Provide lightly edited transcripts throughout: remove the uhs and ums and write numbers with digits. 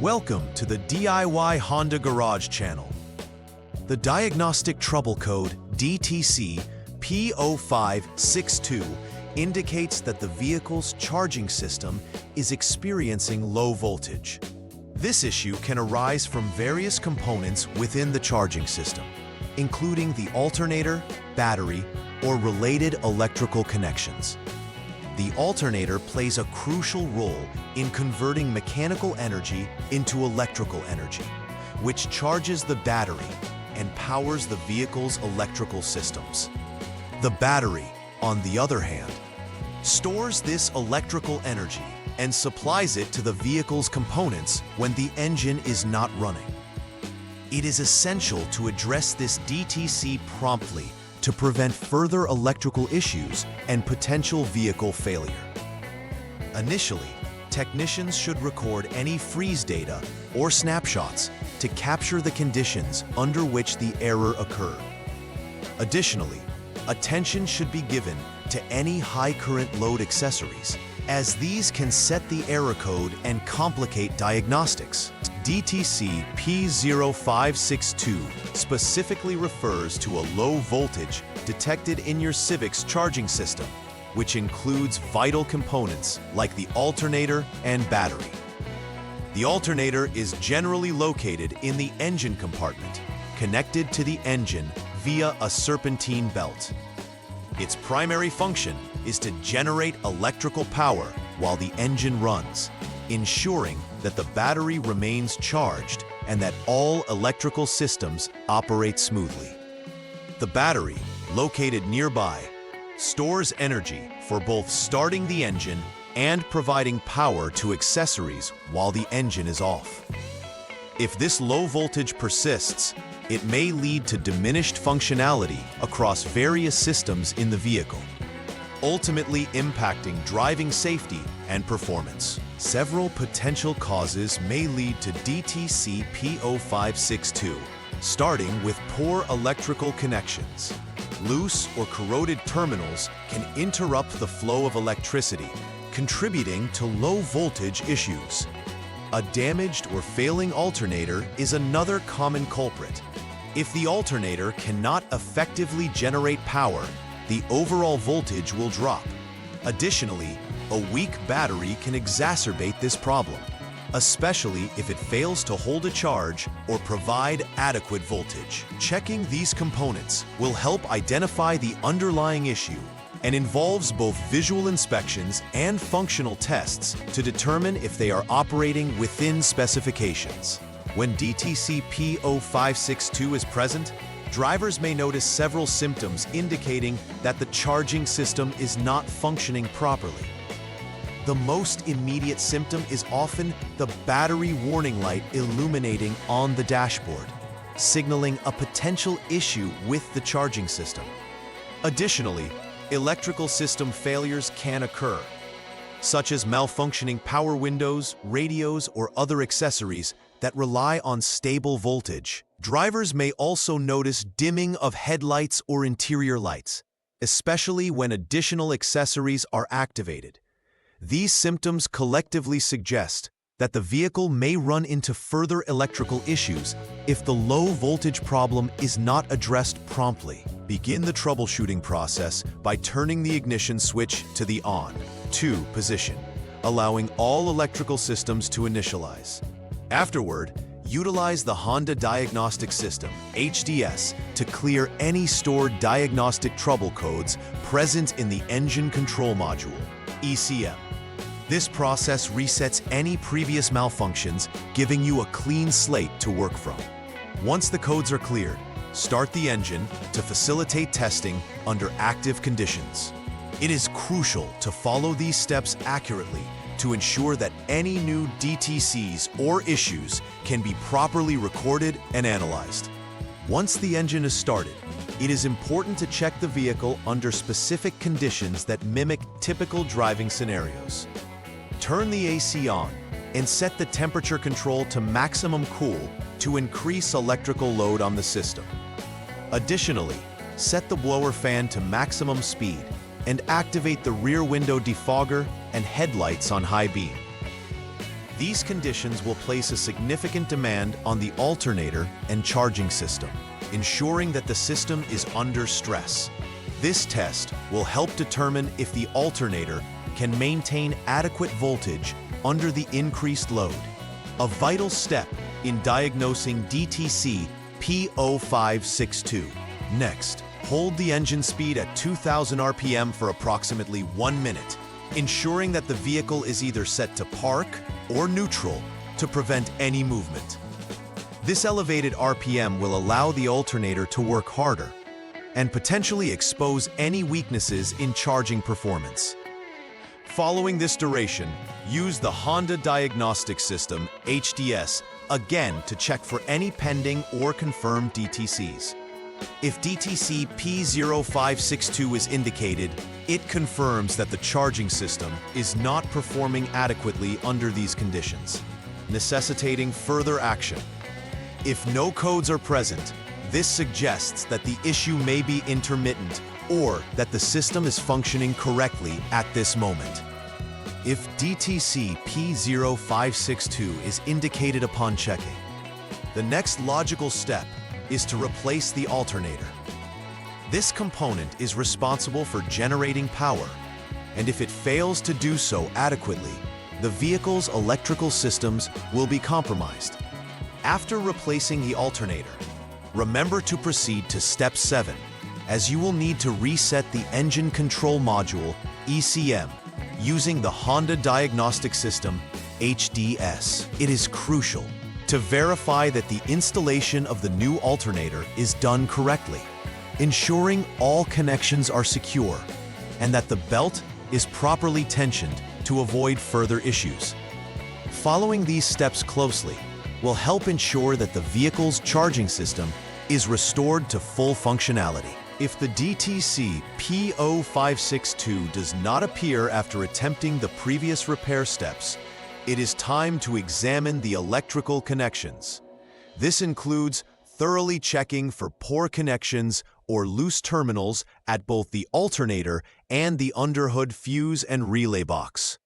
Welcome to the DIY Honda Garage channel. The Diagnostic Trouble Code, DTC P0562, indicates that the vehicle's charging system is experiencing low voltage. This issue can arise from various components within the charging system, including the alternator, battery, or related electrical connections. The alternator plays a crucial role in converting mechanical energy into electrical energy, which charges the battery and powers the vehicle's electrical systems. The battery, on the other hand, stores this electrical energy and supplies it to the vehicle's components when the engine is not running. It is essential to address this DTC promptly to prevent further electrical issues and potential vehicle failure. Initially, technicians should record any freeze data or snapshots to capture the conditions under which the error occurred. Additionally, attention should be given to any high current load accessories, as these can set the error code and complicate diagnostics. DTC P0562 specifically refers to a low voltage detected in your Civic's charging system, which includes vital components like the alternator and battery. The alternator is generally located in the engine compartment, connected to the engine via a serpentine belt. Its primary function is to generate electrical power while the engine runs, ensuring that the battery remains charged and that all electrical systems operate smoothly. The battery, located nearby, stores energy for both starting the engine and providing power to accessories while the engine is off. If this low voltage persists, it may lead to diminished functionality across various systems in the vehicle, ultimately impacting driving safety and performance. Several potential causes may lead to DTC P0562, starting with poor electrical connections. Loose or corroded terminals can interrupt the flow of electricity, contributing to low voltage issues. A damaged or failing alternator is another common culprit. If the alternator cannot effectively generate power, the overall voltage will drop. Additionally, a weak battery can exacerbate this problem, especially if it fails to hold a charge or provide adequate voltage. Checking these components will help identify the underlying issue and involves both visual inspections and functional tests to determine if they are operating within specifications. When DTC P0562 is present, drivers may notice several symptoms indicating that the charging system is not functioning properly. The most immediate symptom is often the battery warning light illuminating on the dashboard, signaling a potential issue with the charging system. Additionally, electrical system failures can occur, such as malfunctioning power windows, radios, or other accessories that rely on stable voltage. Drivers may also notice dimming of headlights or interior lights, especially when additional accessories are activated. These symptoms collectively suggest that the vehicle may run into further electrical issues if the low voltage problem is not addressed promptly. Begin the troubleshooting process by turning the ignition switch to the on/2 position, allowing all electrical systems to initialize. Afterward, utilize the Honda Diagnostic System, HDS, to clear any stored diagnostic trouble codes present in the Engine Control Module, ECM. This process resets any previous malfunctions, giving you a clean slate to work from. Once the codes are cleared, start the engine to facilitate testing under active conditions. It is crucial to follow these steps accurately to ensure that any new DTCs or issues can be properly recorded and analyzed. Once the engine is started, it is important to check the vehicle under specific conditions that mimic typical driving scenarios. Turn the AC on and set the temperature control to maximum cool to increase electrical load on the system. Additionally, set the blower fan to maximum speed and activate the rear window defogger and headlights on high beam. These conditions will place a significant demand on the alternator and charging system, ensuring that the system is under stress. This test will help determine if the alternator can maintain adequate voltage under the increased load, a vital step in diagnosing DTC P0562. Next, hold the engine speed at 2000 RPM for approximately 1 minute, ensuring that the vehicle is either set to park or neutral to prevent any movement. This elevated RPM will allow the alternator to work harder and potentially expose any weaknesses in charging performance. Following this duration, use the Honda Diagnostic System, HDS, again to check for any pending or confirmed DTCs. If DTC P0562 is indicated, it confirms that the charging system is not performing adequately under these conditions, necessitating further action. If no codes are present, this suggests that the issue may be intermittent or that the system is functioning correctly at this moment. If DTC P0562 is indicated upon checking, the next logical step is to replace the alternator. This component is responsible for generating power, and if it fails to do so adequately, the vehicle's electrical systems will be compromised. After replacing the alternator, remember to proceed to Step 7, as you will need to reset the Engine Control Module, ECM, using the Honda Diagnostic System, HDS. It is crucial to verify that the installation of the new alternator is done correctly, ensuring all connections are secure and that the belt is properly tensioned to avoid further issues. Following these steps closely will help ensure that the vehicle's charging system is restored to full functionality. If the DTC P0562 does not appear after attempting the previous repair steps, it is time to examine the electrical connections. This includes thoroughly checking for poor connections or loose terminals at both the alternator and the underhood fuse and relay box.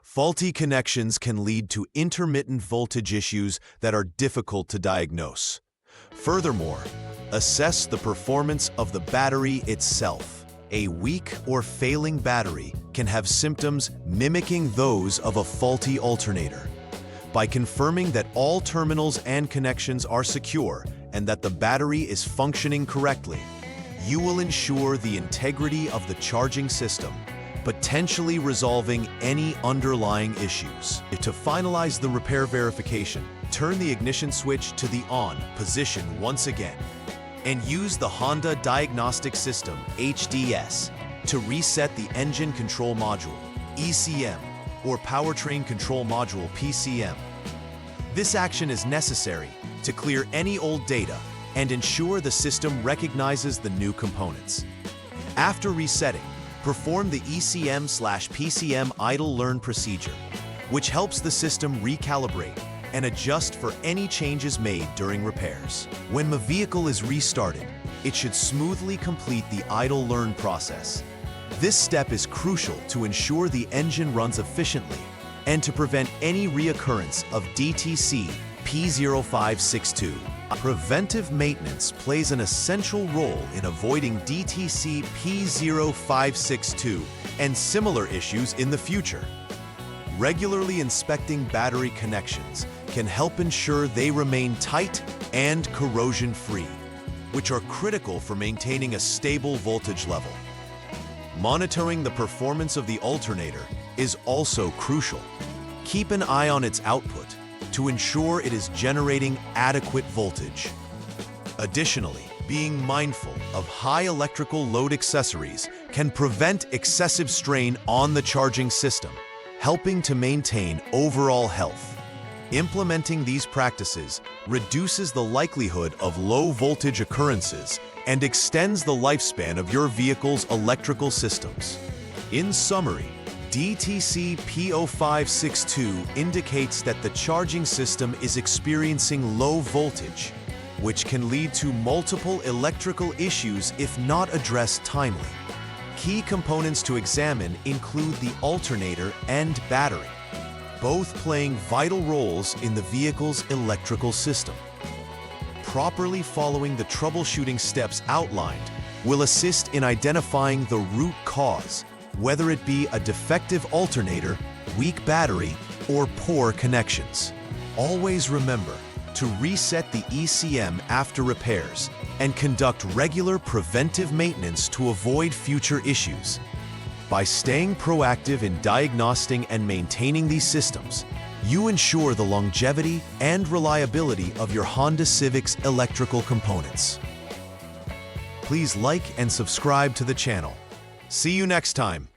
Faulty connections can lead to intermittent voltage issues that are difficult to diagnose. Furthermore, assess the performance of the battery itself. A weak or failing battery can have symptoms mimicking those of a faulty alternator. By confirming that all terminals and connections are secure and that the battery is functioning correctly, you will ensure the integrity of the charging system, potentially resolving any underlying issues. To finalize the repair verification, turn the ignition switch to the on position once again, and use the Honda Diagnostic System, HDS, to reset the Engine Control Module, ECM, or Powertrain Control Module, PCM. This action is necessary to clear any old data and ensure the system recognizes the new components. After resetting, perform the ECM/PCM idle learn procedure, which helps the system recalibrate and adjust for any changes made during repairs. When the vehicle is restarted, it should smoothly complete the idle learn process. This step is crucial to ensure the engine runs efficiently and to prevent any reoccurrence of DTC P0562. Preventive maintenance plays an essential role in avoiding DTC P0562 and similar issues in the future. Regularly inspecting battery connections can help ensure they remain tight and corrosion-free, which are critical for maintaining a stable voltage level. Monitoring the performance of the alternator is also crucial. Keep an eye on its output to ensure it is generating adequate voltage. Additionally, being mindful of high electrical load accessories can prevent excessive strain on the charging system, helping to maintain overall health. Implementing these practices reduces the likelihood of low voltage occurrences and extends the lifespan of your vehicle's electrical systems. In summary, DTC P0562 indicates that the charging system is experiencing low voltage, which can lead to multiple electrical issues if not addressed timely. Key components to examine include the alternator and battery. both playing vital roles in the vehicle's electrical system. Properly following the troubleshooting steps outlined will assist in identifying the root cause, whether it be a defective alternator, weak battery, or poor connections. Always remember to reset the ECM after repairs and conduct regular preventive maintenance to avoid future issues. By staying proactive in diagnosing and maintaining these systems, you ensure the longevity and reliability of your Honda Civic's electrical components. Please like and subscribe to the channel. See you next time.